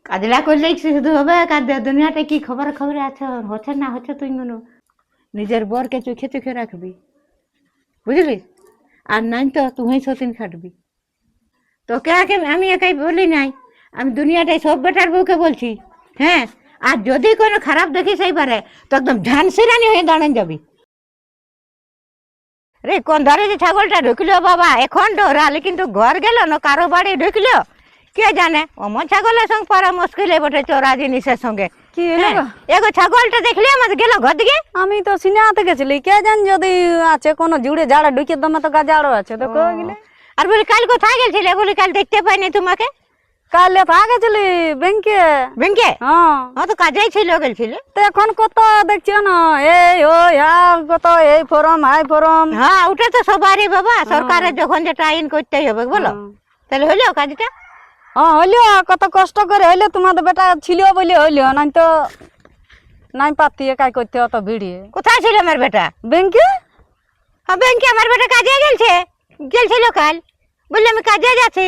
কাজলা করলেই শুধু হবে, দুনিয়াতে কি খবর খবরে আছে হচ্ছে না হচ্ছে তুই নিজের বরকে চোখে চোখে রাখবি, বুঝলি? আর নাই তো তুই সতীন খাটবি। তোকে আগে আমি একাই বলি নাই, আমি দুনিয়াটাই সব বেটার বউকে বলছি। হ্যাঁ, আর যদি কোনো খারাপ দেখিস এইবারে তো একদম ঝানসি রানী হয়ে দাঁড়ান যাবি। রে কোন ধারে যে ছাগলটা ঢুকলো বাবা, এখন ডরালে কিন্তু ঘর গেল না কারো বাড়ি ঢুকলো কে জানে। অমন ছাগলের সঙ্গে পারা মুশকিল বটে, চোরা জিনিসের সঙ্গে। কি হলো গো? এগো ছাগলটা দেখলি আমার গেল ঘর দিকে। আমি তো সিনেমাতে গেছিলি, কে জান যদি আছে কোনো জুড়ে জাড়া ঢুকে দমে তো গাজাড়ো আছে তো কই গেলে। আর বলি কাল কোথায় গেছিলে? বলি কাল দেখতে পাইনি তোমাকে। কাল তা গেছিলি ব্যাংকে। ব্যাংকে? হ্যাঁ তো কাজেই ছিল গেছিলে। তো এখন কত দেখছি না, এই ও কত এই ফরম হাই ফরম। হ্যাঁ ওটা তো সবারই বাবা, সরকারের যখন যেটা আইন করতেই হবে বলো। তাহলে হইলো কাজটা? হ্যাঁ হইলো, কত কষ্ট করে হইলো, তোমাদের বেটা ছিল বলে হইলো, নাই তো নাই পাতি একাই করতে অত ভিড়িয়ে। কোথায় ছিল আমার বেটা? ব্যাংকে। হ্যাঁ ব্যাংকে আমার বেটা কাজে গেছিল কাল, বললি আমি কাজে যাচ্ছি।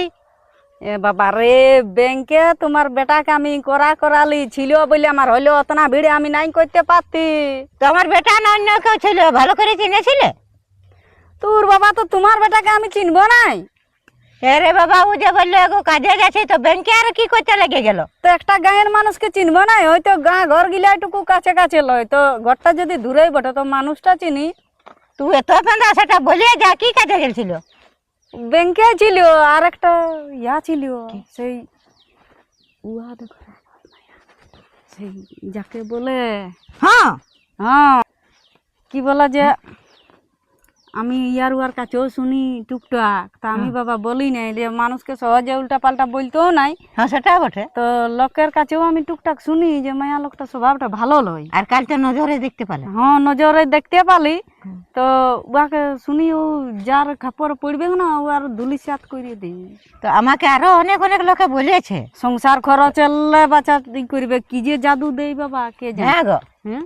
এ বাবা রে, ব্যাংকে তোমার বেটাকে আমি করালি ছিল বলে আমার হইলো, অতনা ভিড়ে আমি নাই করতে পারতি। তো আমার বেটা না অন্য কেউ ছিল, ভালো করে চিনেছিলে? তোর বাবা তো তোমার বেটাকে আমি চিনবো নাই। রে বাবা, ও যে বললো এগো কাজে যাচ্ছে, তো ব্যাংকে আর কি করতে লেগে গেল? তো একটা গাঁয়ের মানুষকে চিনবো নাই, হয়তো গাঁ ঘর গিলা একটু কাছে কাছে লয়, তো ঘরটা যদি দূরেই বটে তো মানুষটা চিনি। তুই এত পেন্দা সেটা বলিয়ে যা, কি কাজে গেছিল? ব্যাংকে ছিল, আর একটা ইয়া ছিল, সেই উহা দেখো, সেই যাকে বলে, হ্যাঁ হ্যাঁ কি বলা যে, আমি ইয়ার উয়ার কাছেও শুনি টুকটাক, তা আমি বাবা বলি নাই যে মানুষকে সহজে উল্টা পাল্টা বলতেও নাই। হ্যাঁ সেটা বটে। তো লোকের কাছেও আমি টুকটাক শুনি যে মায়া লোকটা স্বভাবটা ভালো লয়। আর কাল তো নজরে দেখতে পেলে। হ্যাঁ নজরে দেখতে পালি, তো উহাকে শুনি ও যার খাপড় পড়বে না ও আর ধুলিসাৎ করে দিই। তো আমাকে আরো অনেক অনেক লোকে বলেছে সংসার খরচ এলে বাচ্চা করবে, কি যে জাদু দেই বাবা কে জানে। হ্যাঁ গো। হ্যাঁ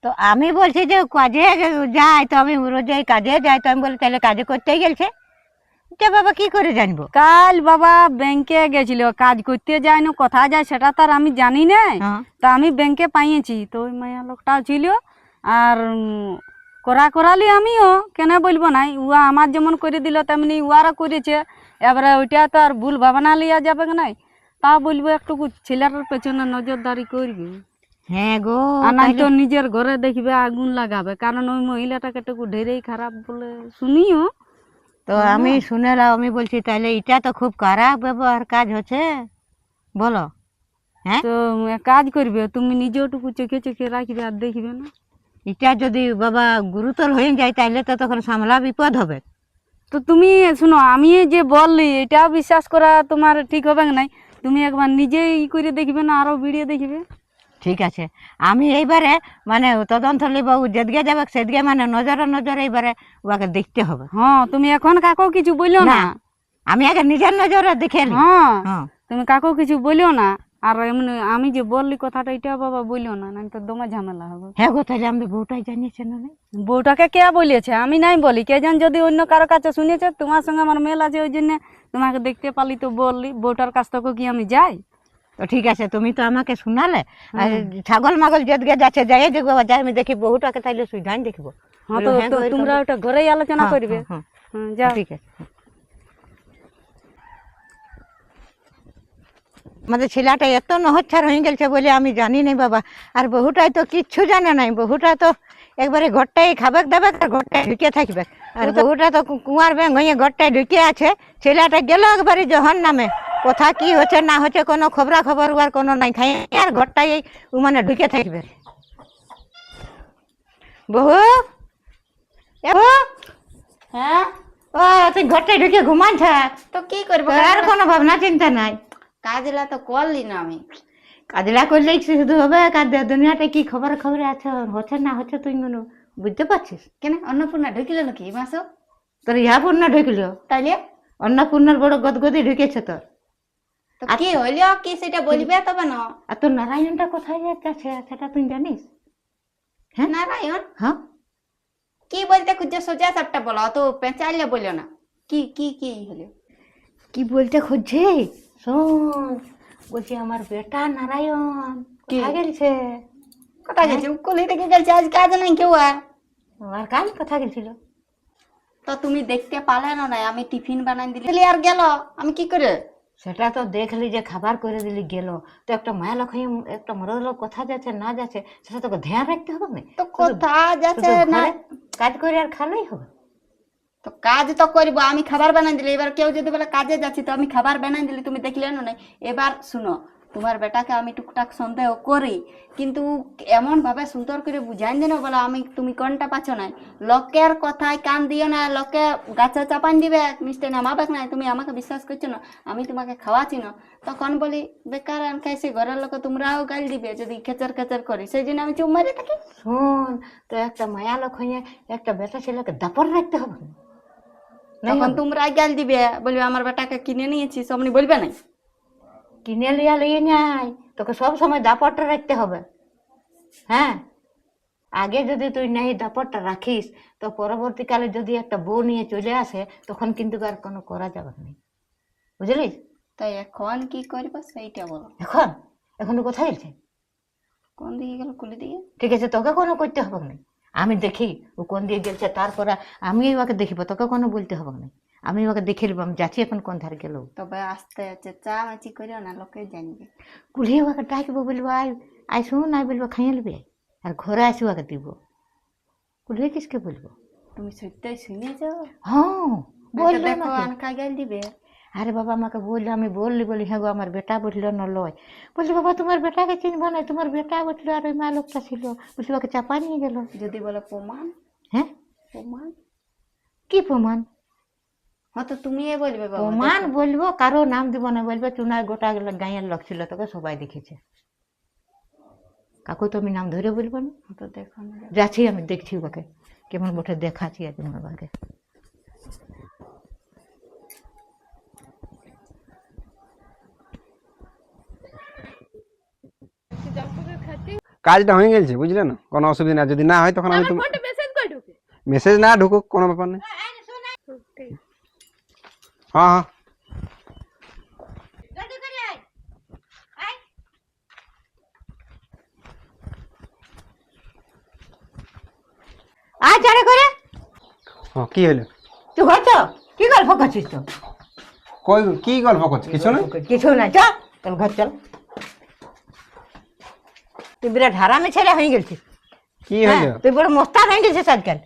তো আমি বলছি যে কাজে যাই, তো আমি রোজ কাজে যাই, তো আমি বলি তাহলে কাজে করতেই গেছে। যে বাবা কি করে জানবো? কাল বাবা ব্যাংকে গেছিল, কাজ করতে যায় না কোথায় যায় সেটা তার আমি জানি না। তা আমি ব্যাংকে পাইয়েছি, তো ওই মায়া লোকটা ছিল, আর করালি আমিও, কেন বলবো নাই, উয়া আমার যেমন করে দিল তেমনি উয়ারা করেছে। এবারে ওইটা তো আর ভুল ভাবনা লিয়া যাবে নাই, তা বলবো একটু ছেলেটার পেছনে নজরদারি করবে। হ্যাঁ গো, আর নাই তো নিজের ঘরে দেখবে আগুন লাগাবে, কারণ ওই মহিলাটাকে একটু ঢেরেই খারাপ বলে শুনিও। তো আমি শুনেলাম, আমি বলছি তাহলে এটা তো খুব খারাপ ব্যবহার কাজ হচ্ছে বলো। হ্যাঁ তো কাজ করবে, তুমি নিজেওটুকু চোখে চোখে রাখবে আর দেখবে না। এটা যদি বাবা গুরুতর হয়ে যায় তাহলে তো তখন সামলা বিপদ হবে। তো তুমি শুনো, আমি যে বললি এটাও বিশ্বাস করা তোমার ঠিক হবে নাই, তুমি একবার নিজে ই করে দেখবে না, আরো ভিডিও দেখবে। ঠিক আছে, আমি এইবারে মানে তদন্ত নিব, যেদিকে যাবে সেদিকে মানে নজরে নজরে এইবারে ওকে দেখতে হবে। হ্যাঁ তুমি এখন কাকু কিছু বলিও না, আমি আগে নিজের নজরে দেখে নি। হ্যাঁ তুমি কাকু কিছু বলিও না, আর এমনি আমি যে বললি কথাটা এটা বাবা বলিও না, নাই তো দমে ঝামেলা হবে। হ্যাঁ গো, তাহলে আমি বউটাই জানিয়েছে না? বউটাকে কে বলিয়েছে? আমি নাই বলি, কে জান যদি অন্য কারো কাছে শুনেছে, তোমার সঙ্গে আমার মেল আছে ওই জন্য তোমাকে দেখতে পালি তো বললি। বউটার কাছ থেকে কি আমি যাই? তো ঠিক আছে, তুমি তো আমাকে শোনালে, আর ছাগল মাগল যেদিকে যাচ্ছে যাই দেখবো, যাই আমি দেখি বহুটাকে, তাইলে সুইধান দেখবো। হ্যাঁ তো তোমরা ওটা ঘরেই আলোচনা করবে। যাও ঠিক আছে। আমাদের ছেলেটা এত নহচ্ছার হয়ে গেছে বলে আমি জানি নাই বাবা। আর বহুটাই তো কিচ্ছু জানে নাই, বহুটা তো একবারে ঘরটাই খাবে দাবে আর ঘরটায় ঢুকে থাকবে। আর বহুটা তো কুয়ার ব্যাং হয়ে ঘরটায় ঢুকে আছে, ছেলেটা গেল একবারে জহর নামে, কোথা কি হচ্ছে না হচ্ছে কোনো খবরা খবর আর কোনো নাই, খাই আর ঘরটাই মানে ঢুকে থাকবে। বহু হ্যাঁ ও তুই ঘরটায় ঢুকে ঘুমাইছ, তো কি করবো, আর কোনো ভাবনা চিন্তা নাই? কাজলা তো করলি না আমি। কাজলা করলেই শুধু হবে, দুনিয়াতে কি খবর খবরে আছে হচ্ছে না হচ্ছে তুই বুঝতে পারছিস? কেন অন্নপূর্ণা ঢুকিল নাকি এই মাসও? তোর ইহা পূর্ণা ঢুকলো, তাইলে অন্নপূর্ণার বড় গদগদি ঢুকেছে তোর। তো কি হইল কি সেটা বলবে তবে না। আর তোর নারায়ণটা কোথায় যাচ্ছে সেটা তুই জানিস? হ্যাঁ নারায়ণ হ্যাঁ, কি বলতে খুঁজছে সোজা সবটা বলো, তো পেঁচাইলে বলো না। কি কি কি হলো? কি বলতে খুঁজছে? শোন, বলছি আমার বেটা নারায়ণ কোথায় গেলছে? কোথায় গেছে? কলি থেকে গেছে, আজ কাজ নাই কেউ আর। আর কাল কোথায় গেছিল? তো তুমি দেখতে পালে না? আমি টিফিন বানাই দিলি আর গেল, আমি কি করে? সেটা তো দেখলি যে খাবার করে দিলি গেল, তো একটা মায়া লোক হয়ে একটা মরদ লোক কোথায় যাচ্ছে না যাচ্ছে সেটা তোকে ধ্যান রাখতে হবে না? তো কোথায় যাচ্ছে না? কাজ করে আর খালেই হবে। তো কাজ তো করবো, আমি খাবার বানাই দিলি। এবার কেউ যদি বলে কাজে যাচ্ছি, তো আমি খাবার বানাই দিলি, তুমি দেখলে না? এবার শুনো, তোমার বেটাকে আমি টুকটাক সন্দেহ করি, কিন্তু এমন ভাবে সুন্দর করে বুঝাই দিন বলে আমি তুমি কোনটা পাচ্ছ না। লোকের কথায় কান দিও না, লোকে গাছে চাপান দিবে, মিষ্টি নামাবে না, তুমি আমাকে বিশ্বাস করছো না, আমি তোমাকে খাওয়াচ্ছি না। তখন বলি বেকার আন খাইছি, ঘরের লোক তোমরাও গাল দিবে যদি খেচার খেচার করি, সেই জন্য আমি চুপ মারি থাকি। শোন, তো একটা মায়া লোক হয়ে একটা বেটা ছেলেকে দাপট রাখতে হবে না? তখন তোমরা গাল দিবে, বলবে আমার বেটাকে কিনে নিয়েছি, সবনি বলবে না? কিনে লিয়া লিয়ে নাই, তোকে সব সময় দাপটটা রাখতে হবে। হ্যাঁ, আগে যদি তুই নেই দাপটটা রাখিস, তো পরবর্তীকালে যদি একটা বউ নিয়ে চলে আসে, তখন কিন্তু আর কোনো করা যাবে না, বুঝলি? তাই এখন কি করবো সেইটা বলো। এখন এখন ও কোথায় গেছে? কোন দিকে গেল? কুলি দিকে। ঠিক আছে, তোকে কোনো করতে হবে না, আমি দেখি ও কোন দিয়ে গেছে, তারপরে আমি ওকে দেখিব, তোকে কোনো বলতে হবে না। আমি ওকে দেখে নিব, আমি যাচ্ছি এখন কোন ধারে গেল। তবে আস্তে আস্তে চা মাচি করিও না, লোকে জানবে। কুলিয়ে ওকে ডাকবো, বলবো আই শুন, আই বলবো খাইয়ে নেবে, আর ঘরে আসি ওকে দিব। কুলিয়ে কিসকে বলবো? তুমি সত্যই শুনেছ? হ্যাঁ, বললো দেখো আমাকে। আনকা গাল দিবে। আরে বাবা আমাকে বললো, আমি বলি হ্যাঁ গো আমার বেটা বললো না লয়। বলছি বাবা তোমার বেটাকে চিনবো না, তোমার বেটা বললো আর ওই মা লোকটা ছিল, বলছি ওকে চাপা নিয়ে গেল। যদি বলে প্রমাণ? হ্যাঁ, প্রমাণ কি প্রমাণ? হয়তো তুমি বলবে বাবা। প্রমাণ বলবো, কারো নাম দিব না, বলবো চুনার গোটা গাঁয়ের লোক ছিল, তোকে সবাই দেখেছে। কাকু তো আমি নাম ধরে বলবো না। তো দেখো না। যাচ্ছি, আমি দেখছি ওকে কেমন বটে দেখাচ্ছি আজ বাবাকে। কাজটা হয়ে গেছে, বুঝলে না? কোনো অসুবিধা না, যদি না হয় তখন আমি মেসেজ না ঢুকুক কোনো ব্যাপার নেই। হ্যাঁ হ্যাঁ, আয় চারে করে। হ্যাঁ কি হলো? তুই ঘর চ, কি গল্প করছিস তো? কই কি গল্প করছে? কিছু না। কিছু না, চ তোর ঘর চল। তুই বিরাট হারামি ছেলে হয়ে গেছিস। কি হ্যাঁ, হইলো? তুই বড় মোস্তান হয়ে গেছিস আজকাল।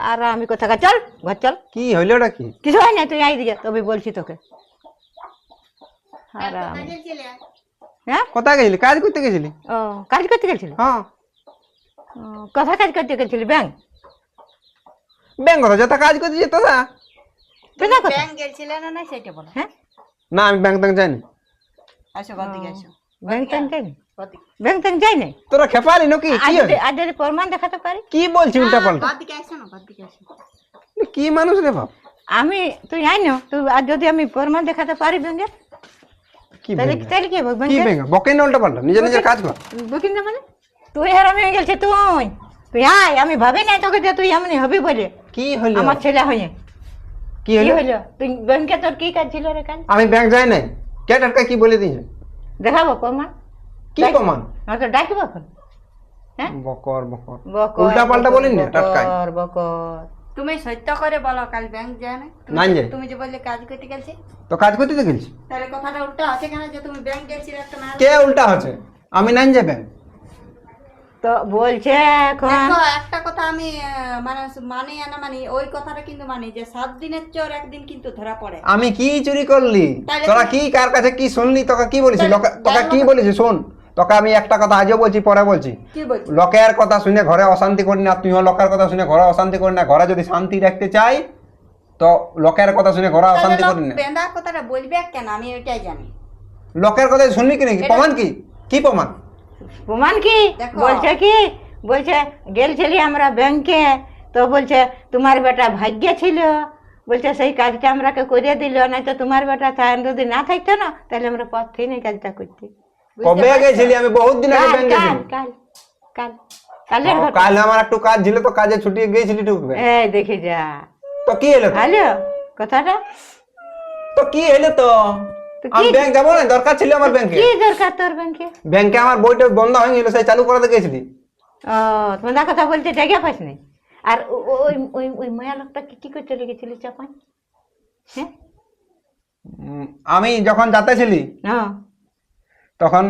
আর আমি কোথাকার, চল ঘর চল। কি হইলো ওটা? কি কিছু হয় না, তুই আই দিকে, তবে বলছি তোকে। হারামি। হ্যাঁ, কোথায় গেছিলি? কাজ করতে গেছিলি? ও কাজ করতে গেছিলি? হ্যাঁ। কথা কাজ করতে গেছিলি? ব্যাংক? ব্যাংক কথা যত কাজ করতে যেত না। পেলা কথা? ব্যাংক গেছিলে না? না সেটা বলো। হ্যাঁ, না আমি ব্যাংক ট্যাঙ্ক যাইনি। আসো ঘর দিকে আসো। ব্যাংক ট্যাঙ্ক যাইনি? ব্যাংক ট্যাঙ্ক যাই নাই। তোরা খেপালি নাকি? কি হলো? আর যদি প্রমাণ দেখাতে পারি? কি বলছি উল্টা পাল্টা? ঘর দিকে আসো না, ঘর দিকে আসো। কি মানুষ রে বাপ? আমি, তুই আই না, তুই আর যদি আমি প্রমাণ দেখাতে পারি ব্যাংকের, কি তাহলে ব্যাংক? তাহলে কি হবে? কি ব্যাংকের ব্যাংক? বকেন না উল্টা পাল্টা, নিজে নিজে কাজ কর। বুকিং না মানে তুই হারামি হয়ে গেছে। তুই তুই আয়, আমি ভাবি নাই তোকে যে তুই এমনি হবি বলে। কি হলো? আমার ছেলে হয়ে কি কি হলো? হইলো? তুই ব্যাংকে তোর কি কাজ ছিল রে? কাজ আমি ব্যাংক যাই নাই। কে টাটকা কি বলে দিয়েছে? দেখাবো প্রমাণ? কি প্রমাণ? তো ডাকিব এখন? হ্যাঁ, বকর বকর বকর উল্টা পাল্টা বলেন না টাটকাই। বকর বকর। তুমি সত্য করে বলো, কাল ব্যাংক যায় না? না যাই। তুমি যে বললে কাজ করতে গেছি, তো কাজ করতে তো গেছি। তাহলে কথাটা উল্টা আছে কেন যে তুমি ব্যাংক গেছিলে একটা না? কে উল্টা হচ্ছে? আমি নাই যাবেন। তো বলছে এখন দেখো একটা কথা আমি মানে মানি না মানি, ওই কথাটা কিন্তু মানি যে 7 দিনের চোর একদিন কিন্তু ধরা পড়ে। আমি কি চুরি করলি? তাহলে তোরা কি কার কাছে কি শুনলি? তোকে কি বলেছি? তাহলে তোকে কি বলেছি শোন, তোকে আমি একটা কথা আজও বলছি, পরে বলছি। কি বলছি? লোকের কথা শুনে ঘরে অশান্তি করি না, তুইও লোকের কথা শুনে ঘরে অশান্তি করি না। ঘরে যদি শান্তি রাখতে চাই তো লোকের কথা শুনে ঘরে অশান্তি করি না। বেন্দা কথাটা বলবে কেন? আমি ওইটাই জানি। লোকের কথা শুনলি কি নাকি? প্রমাণ কি? কি প্রমাণ? প্রমাণ কি দেখো। বলছে? কি বলছে? গেলছিলি আমরা ব্যাংকে, তো বলছে তোমার বেটা ভাগ্য ছিল, বলছে সেই কাজটা আমরাকে করে দিল, না তো তোমার বেটা যদি না থাকতো না তাহলে আমরা পথেই নেই কাজটা করতে। কবে গেছিলি? আমি বহুত দিন আগে ব্যাংক কাল গেছিলি। কাল কাল কালের ঘটনা। কাল আমার একটু কাজ ছিল, তো কাজে ছুটি গেছিলি টুকবে। এই দেখে যা। তো কি হলো? হ্যালো, কথাটা তো কি হলো? তো তো আমি কি ব্যাংক যাবো না, দরকার ছিল আমার ব্যাংকে। কি দরকার তোর ব্যাংকে? ব্যাংকে আমার বইটা বন্ধ হয়ে গেল, সেই চালু করাতে গেছিলি। ও তোমার কথা বলতে জায়গা পাস নাই। আর ওই ওই ওই মায়া লোকটা কি করতে লেগেছিলি চাপাই? হ্যাঁ আমি যখন যাতেছিলি হ্যাঁ তখন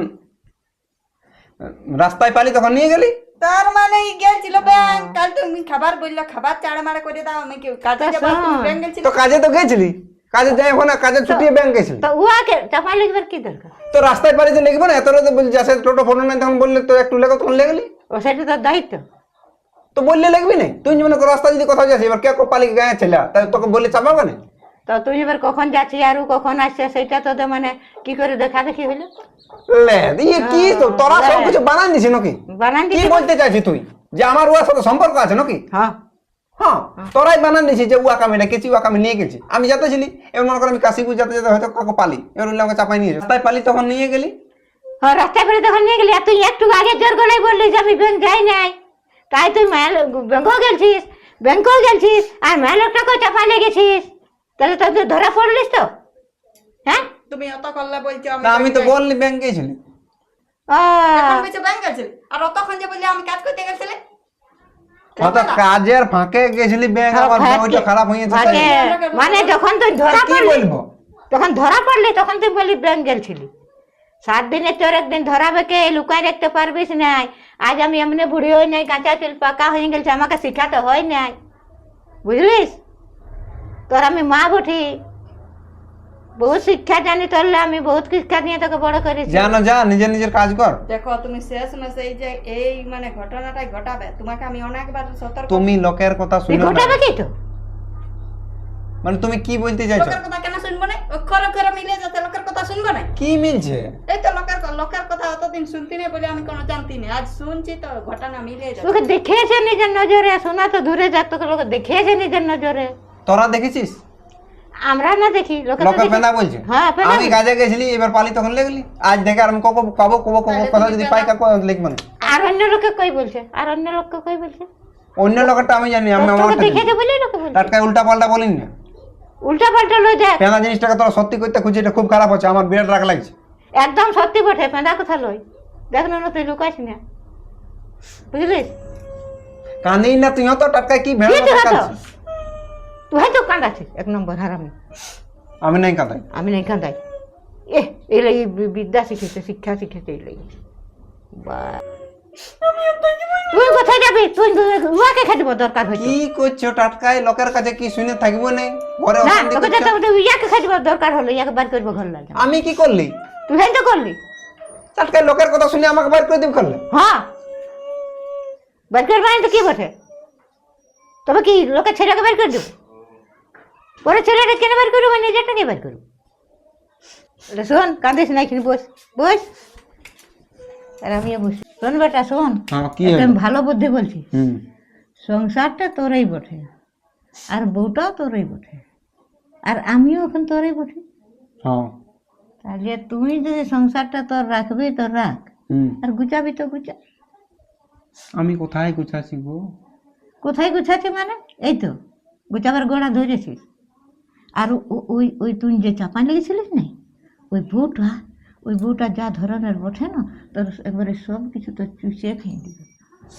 রাস্তায় পালি, তখন নিয়ে গেলি। তার মানে গেছিল ব্যাংক। কাল তুমি খাবার বললো, খাবার চাড়া মারা করে দাও, আমি কেউ কাজে যাবো, তুমি ব্যাংক গেছিল। তো কাজে তো গেছিলি, কাজে যাই না, কাজে ছুটিয়ে ব্যাংক গেছিলি। তো উহাকে চাপাই লিখবার কি দরকার? তো রাস্তায় পালি যে লিখবো না, এত রাতে বলছি যাচ্ছে টোটো ফোটো নাই, তখন বললে তো একটু লেখো, তখন লেগলি। ও সেটা তোর দায়িত্ব। তো বললে লিখবি না, তুই যেমন রাস্তা যদি কোথাও যাচ্ছি, এবার কে পালি গায়ে ছেলে, তাই তোকে বললে চাপাবো না। তো তুই এবার কখন যাচ্ছি আর ও কখন আসছে সেটা তোদের মানে কি করে দেখা দেখি হইলো? লে ইয়ে কি তো তোরা সব কিছু বানান দিছি নাকি? বানান কি দিছি? বলতে চাইছিস তুই যে আমার ওর সাথে সম্পর্ক আছে নাকি? হ্যাঁ হ্যাঁ, তোরাই বানান দিছিস যে উয়াকে আমি ডেকেছি, উয়াকে আমি নিয়ে গেছি। আমি যাতেছিলি, এবার মনে কর আমি কাশীপুর যেতে যেতে হয়তো কাউকে পালি, এবার বললে আমাকে চাপাই নিয়ে রাস্তায় পালি, তখন নিয়ে গেলি। হ্যাঁ রাস্তায় বেরোতে তখন নিয়ে গেলি। আর তুই একটু আগে জোর করে বললি যে আমি ব্যাংক যাই নাই, তাই তুই ব্যাংকও গেছিস, ব্যাংকও গেছিস আর মায়া লোকটাকেও চাপা লেগেছিস। তাহলে তুই ধরা পড়লিস তো? হ্যাঁ তুমি অত করলে বলছো না, আমি তো বললি ব্যাংক গেছিলি। ও ব্যাংক গেছিল, আর অতক্ষণ যে বললে আমি কাজ করতে গেছিলে। হয়তো কাজের ফাঁকে গেছিলি ব্যাংক, আমার বইটা খারাপ হয়ে গেছে তাই। মানে যখন তুই ধরা কি পড়লি, বলবো? তখন ধরা পড়লি তখন তুই বলি ব্যাংক গেছিলি। 7 দিনে তোর একদিন ধরাবে কে? লুকায় রাখতে পারবিস নাই। আজ আমি এমনি বুড়ি হই নাই, কাঁচা চুল পাকা হয়ে গেছে, আমাকে শিখাতে হয় নাই, বুঝলিস? তোর আমি মা বঠি, বহুত শিক্ষা জানি তোরলে, আমি বহুত শিক্ষা নিয়ে তোকে বড় করেছি। জানো, যা নিজের নিজের কাজ কর। দেখো তুমি শেষ মাসে এই যে এই মানে ঘটনাটাই ঘটাবে, তোমাকে আমি অনেকবার সতর্ক। তুমি লোকের কথা তুই শুনো না। ঘটাবে কি তো? মানে তুমি কি বলতে চাইছো? লোকের কথা কেন শুনবো না? অক্ষর অক্ষর মিলে যাচ্ছে, লোকের কথা শুনবো না? কি মিলছে? এই তো লোকের কথা অতদিন শুনতি না বলে আমি কোনো জানতি না, আজ শুনছি তো ঘটনা মিলে যাচ্ছে। তোকে দেখেছে নিজের নজরে, শোনা তো দূরে যাক, তোকে লোকে দেখেছে নিজের নজরে। তোরা দেখেছিস? আমরা না দেখি, লোকে তো লোকের দেখে। ফেনা বলছে। হ্যাঁ ফেনা আমি কাজে গেছিলি, এবার পালি, তখন লেগলি। আজ দেখে আর আমি কব কব কব কব কথা যদি পাই কাকু লিখব না। আর অন্য লোকে কই বলছে, আর অন্য লোককে কই বলছে? অন্য লোকেরটা আমি জানি, আমি তোকে আমারটা দেখেছে জানি। বলে লোকে বলছে। টাটকায় উল্টা পাল্টা বলিন না। উল্টা পাল্টা লই দেখ, ফেনা জিনিসটাকে তোরা সত্যি করতে খুঁজছি, এটা খুব খারাপ হচ্ছে, আমার বিরাট রাগ লাগছে। একদম সত্যি বটে। পেঁদা কথা লই দেখ না, তুই লুকাইস না, বুঝলিস? কান্দিস না তুইও তো, টাটকায় কি কি ভেড়া তুই হয়তো, কাঁদছিস। তুই হয়তো কাঁদাছিস, 1 নম্বর হারামি। আমি নাই কাঁদাই। আমি নাই কাঁদাই। এই লাগি বিদ্যা শিখেছে, শিক্ষা শিখেছে, এই লাগি। তুই কোথায় যাবি? তুই উহাকে খাটিব দরকার হয়েছে কি করছো টাটকায়? লোকের কাছে কি শুনে থাকবো না? ঘরে না, অশান্তি তোকে করছো। তো ইয়াকে খাটিব দরকার হলো, ইয়াকে বার করবো ঘর লাগে। আমি কি করলি? তুই হেন তো করলি। টাটকায় লোকের কথা শুনে আমাকে বাইর করে দিব করলে? হ্যাঁ বার করবে তো কি বটে? তবে কি লোকের ছেলেকে বের করে দেবো? পরে ছেলেটা কেন বের করবো? নিজেরটাকে বের করবো। শোন, কাঁদিস না, এখানে বস বস। আর আমিও বসি। শোন বেটা, শোন, হ্যাঁ, কি একটা হলো? আমি ভালো বুদ্ধি বলছি। হুম। সংসারটা তোরই বটে, আর বউটাও তোরই বটে, আর আমিও এখন তোরই বটে। হ্যাঁ। তাহলে তুই যদি সংসারটা তোর রাখবি তো রাখ, হুম। আর গুছাবি তো গুছা। আমি কোথায় গুছাচ্ছি গো? কোথায় গুছাচ্ছি মানে? এই তো গুছাবার গোড়া ধরেছিস। আর ওই ওই তুই যে চাপা লেগেছিলিস না, ওই বউটা যা ধরনের বটে না, তোর একবারে সব কিছু তোর চুষিয়ে খেয়ে দিবে,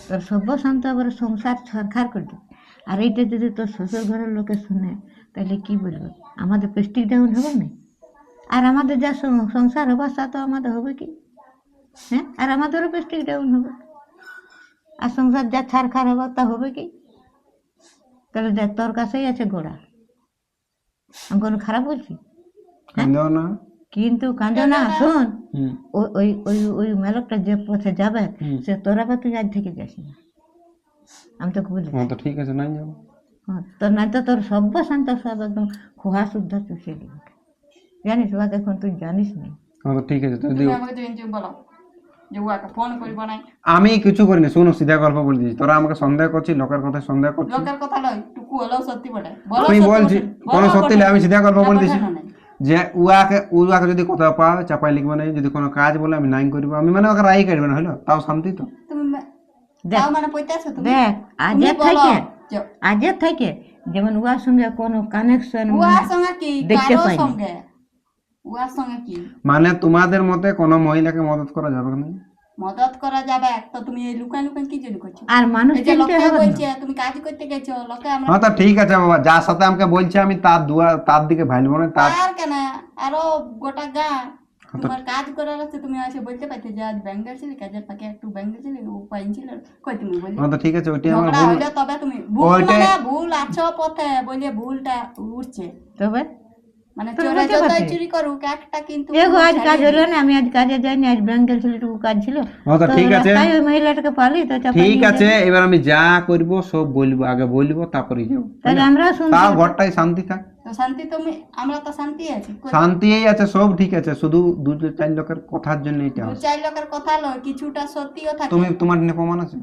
তোর সর্বশান্ত একবারে সংসার ছরখার করে দেবে। আর এইটা যদি তোর শ্বশুর ঘরের লোকে শুনে, তাহলে কি বলবে? আমাদের প্রেস্টিজ ডাউন হবে না? আর আমাদের যা সংসার হবার তা তো আমাদের হবে কি? হ্যাঁ, আর আমাদেরও প্রেস্টিজ ডাউন হবে। আর সংসার যা ছাড়খার হবে তা হবে কি? তাহলে দেখ, তোর কাছেই আছে গোড়া। আমি কোনো খারাপ বলছি? কাঁদো না। কিন্তু কাঁদো না। শোন, হুম। ওই ওই ওই ওই মেলকটা যে পথে যাবে, হুম। সে তোরা বা তুই আজ থেকে যাস না, আমি তোকে বলি। হ্যাঁ, তো ঠিক আছে, নাই যাবো। হ্যাঁ, তোর নাই তো তোর সর্বশান্ত সব একদম খোয়া শুদ্ধ চুষে দিবে, জানিস? ওকে এখন তুই জানিস না। হ্যাঁ, তো ঠিক আছে, তুই তুমি দিও। আমাকে যদি বলো যে ওকে ফোন করবো না, আমি কিছু করিনি, শোনো, সিধা গল্প বলে দিচ্ছি। তোরা আমাকে সন্দেহ করছিস, লোকের কথা সন্দেহ করছিস। লোকের কথা নয়, টুকু হলেও সত্যি বটে। আমি বলছি কোনো সত্যি নেই, আমি সিধা গল্প বলে দিচ্ছি যে উয়াকে যদি কোথাও পাও চাপাই লিখবো না, যদি কোনো কাজ বলে আমি নাই করবো, আমি মানে ওকে রাই কাটবে না, হলো তাও শান্তি তো। তুমি দেখ, তাও মানে পইতে আছো তুমি? দেখ, তুমি বলো যে আজের থেকে যেমন উয়ার সঙ্গে কোনো কানেকশন উহার সঙ্গে কি দেখতে কারোর পাইনি। সঙ্গে উয়ার সঙ্গে কি মানে তোমাদের মতে কোনো মহিলাকে মদত করা যাবে না? মদত করা যাবে? তো তুমি এই লুকান লুকান কি জন্য করছো? আর মানুষ এই যে চিনতে লোকে হবে না। বলছে তুমি কাজ করতে গেছো, লোকে আমরা হ্যাঁ তো ঠিক আছে বাবা, যার সাথে আমাকে বলছে আমি তার দিকে ভাইলবো না তার। আর কেন আরো গোটা গা তোমার কাজ করার আছে, তুমি আসে বলতে পারতে যে আজ ব্যাংক গেছিলি, কাজের ফাঁকে একটু ব্যাংক গেছিলি, ও পাইন ছিল কই তুমি বললে হ্যাঁ তো ঠিক আছে, ওইটাই আমার ঝগড়া ভুল। হইলে তবে তুমি ভুল ওইটাই- মানে ভুল আছো পথে বলে ভুলটা উঠছে, তবে মানে তুমি চোরে বলতে যতই পারতে। চুরি করুক একটা কিন্তু এগো আজ কাজ হলো না, আমি আজ কাজে যাইনি, আজ ব্যাংক গেছিল, একটু কাজ ছিল। হ্যাঁ তো তো ঠিক আছে, রাস্তায় ওই মহিলাটাকে পালি তো চাপা ঠিক দিয়ে আছে, যাবে। এবার আমি যা করব সব বলবো, আগে বলবো তারপরে যাবো। তাহলে আমরা শুনছি। তাও ঘরটাই শান্তি থাক। তো শান্তি তুমি, আমরা তো শান্তি আছি, শান্তিই আছে, সব ঠিক আছে, শুধু দু চার লোকের কথার জন্য এটা দু হচ্ছে। চার লোকের কথা লয়, কিছুটা সত্যিও থাকে। তোমার নিয়ে প্রমাণ আছে?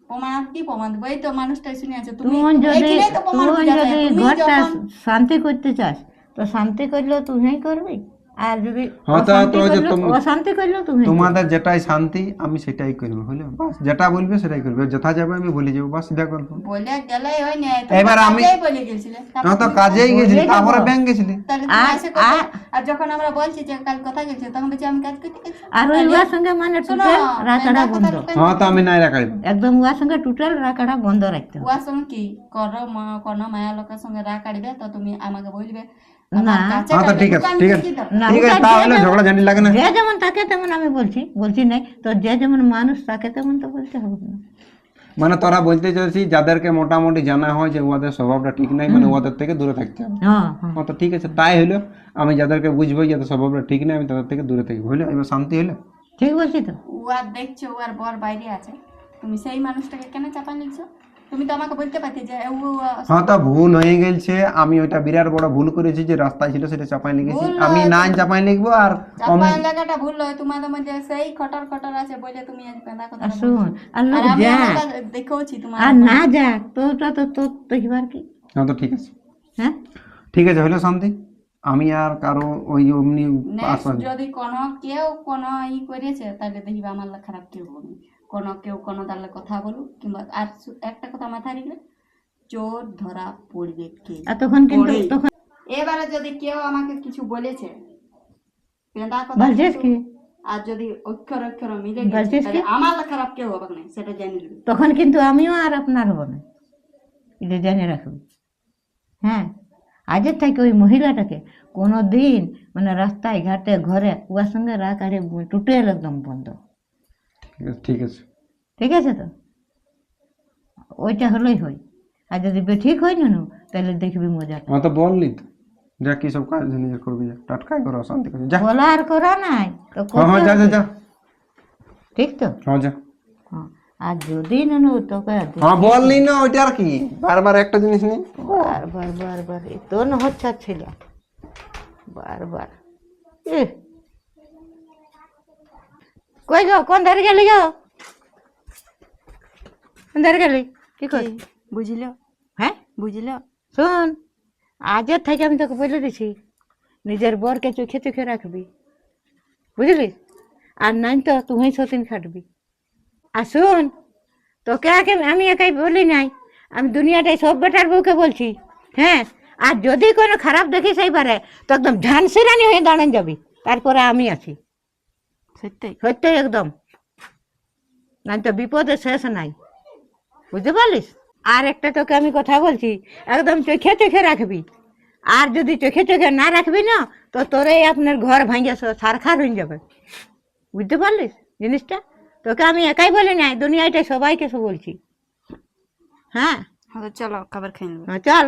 প্রমাণ কি প্রমাণ দেবো? এই তো মানুষটাই শুনে আছে, তুমি তুই যদি এইখানেই তো প্রমাণ বুঝা যায়। তুমি ঘরটা যখন শান্তি করতে চাস তো শান্তি করলেও তুই করবি, আর যদি হ্যাঁ তো অশান্তি ওই যে করলেও- অশান্তি করলেও তুমি তোমাদের যেটাই শান্তি আমি সেটাই করবো, হলো বাস, যেটা বলবে সেটাই করবে, যথা যাবে আমি বলে যাবো, বাস সিধা গল্প। বলে গেলেই হয় না, এবার আমি- বলে গেছিলে হ্যাঁ তো কাজেই গেছিলি, তারপরে ব্যাংক গেছিলি। তাহলে তুমি এসে কথা- আর যখন আমরা বলছি যে কাল কথা গেছে তখন বলছি আমি কাজ করতে গেছি। আর ওই উহার সঙ্গে মানে শোনো, টুটেল রাখাটা কথা বন্ধ, লুকাই হ্যাঁ তো আমি নাই রাখাই। একদম উহার সঙ্গে টুটেল রাখাটা বন্ধ রাখতে হবে। উয়ার সঙ্গে কি করো কোনো মায়া লোকের সঙ্গে রাগ কাটবে তো তুমি আমাকে বলবে না। আমার কাছে হ্যাঁ তো কাটবে, ঠিক আছে, দোকান ঠিক থেকে আছে, কি দাও? না, ঠিক আছে, ওটা তাহলে যে ঝগড়া ঝাঁটি লাগে না। যে যেমন থাকে তেমন আমি বলছি নাই তো, যে যেমন মানুষ তাকে তেমন তো বলতে হবে না। মানে তোরা বলতে চাইছি যাদেরকে মোটামুটি জানা হয় যে ওদের স্বভাবটা ঠিক নাই, মানে ওদের থেকে দূরে থাকতে হবে। হ্যাঁ হ্যাঁ হ্যাঁ তো ঠিক আছে, তাই হলো। আমি যাদেরকে বুঝবো যাদের স্বভাবটা ঠিক নাই আমি তাদের থেকে দূরে থাকি, হইলো, এবার শান্তি হলো। ঠিক বলছি তো। উয়ার দেখছো উয়ার বর বাইরে আছে, তুমি সেই মানুষটাকে কেন চাপা নিচ্ছ? তুমি তো আমাকে বলতে পারতে যে হ্যাঁ তো ভুল হয়ে গেছে, আমি ওইটা বিরাট বড় ভুল করেছি, যে রাস্তায় ছিল সেটা চাপাই লিখেছি, ভুল আমি নয়, না চাপাই লিখবো। আর চাপা লাগাটা ভুল নয়, তোমাদের মধ্যে সেই খটর খটর আছে বলে তুমি আজ পেঁদা কথা আর শোন, আর লোক আমি যা আমার কাছে দেখেওছি তোমার আর না যাক তোটা তো তোর দেখিবার কি। হ্যাঁ তো ঠিক আছে, হ্যাঁ ঠিক আছে, হইলো শান্তি। আমি আর কারো ওই অমনি আশা নেক্সট যদি কেউ কোনো করেছে তাহলে দেখবে আমার লা খারাপ কেউ হবে, কেউ কোনো তাহলে কথা বলুক, কিংবা আর একটা কথা মাথায় রাখবে, চোর ধরা পড়বে কে? আর তখন কিন্তু পড়েই। তখন এবারে যদি কেউ আমাকে কিছু বলেছে পেঁদা কথা বলছিস কিছু, কি আর যদি অক্ষর অক্ষর মিলে বলছিস গেছে তাহলে আমার লা খারাপ কেউ হবে না, সেটা জানি নেবে। তখন কিন্তু আমিও আর আপনার হব না, এটা জেনে রাখবি। হ্যাঁ, আজের থেকে ওই মহিলাটাকে কোনো দিন মানে রাস্তায় ঘাটে ঘরে ওর সঙ্গে রাগ আরে টুটেল একদম বন্ধ। ঠিক আছে, ঠিক আছে তো, ওইটা হলেই হয়। আর যদি ঠিক হয় না তাহলে দেখবি মজাটা। আমার তো বললি তো যা কি সব কাজ নিজে করবি, যা টাটকাই করো, শান্তি করে যা। বলা আর করা নাই তো হ্যাঁ হ্যাঁ, যা করতে যা হবে। যা, ঠিক তো। হ্যাঁ যা। হ্যাঁ, আর যদি না তোকে হ্যাঁ বললি না, ওইটা আর কি বারবার একটা জিনিস নেই। বারবার বারবার এ তো না হচ্ছে ছিল বারবার। এ কই গো, কোন ধারে গেলি গো, কোন ধারে গেলি, কি কর? বুঝলো হ্যাঁ বুঝলো, শোন, আজের থেকে আমি তোকে বলে দিছি নিজের বরকে চোখে চোখে রাখবি, বুঝলি? আর নাই তো তুই সতীন খাটবি। আর শোন, তোকে আমি একাই বলি নাই, আমি দুনিয়াটাই সব বেটার বউকে বলছি। হ্যাঁ, আর যদি কোনো খারাপ দেখিস এইবারে তো একদম ঝানসি রানী হয়ে দাঁড়ান যাবি, তারপরে আমি আছি। সত্যি সত্যি একদম, নাই তো বিপদে শেষ নাই, বুঝতে পারলিস? আর একটা তোকে আমি কথা বলছি, একদম চোখে চোখে রাখবি। আর যদি চোখে চোখে না রাখবি না তো তোরাই আপনার ঘর ভাঙে সারখার হয়ে যাবে, বুঝতে পারলিস জিনিসটা? তোকে আমি একাই বলি নাই, দুনিয়াটা সবাইকে বলছি। হ্যাঁ চলো খাবার খাই নেবো। চল।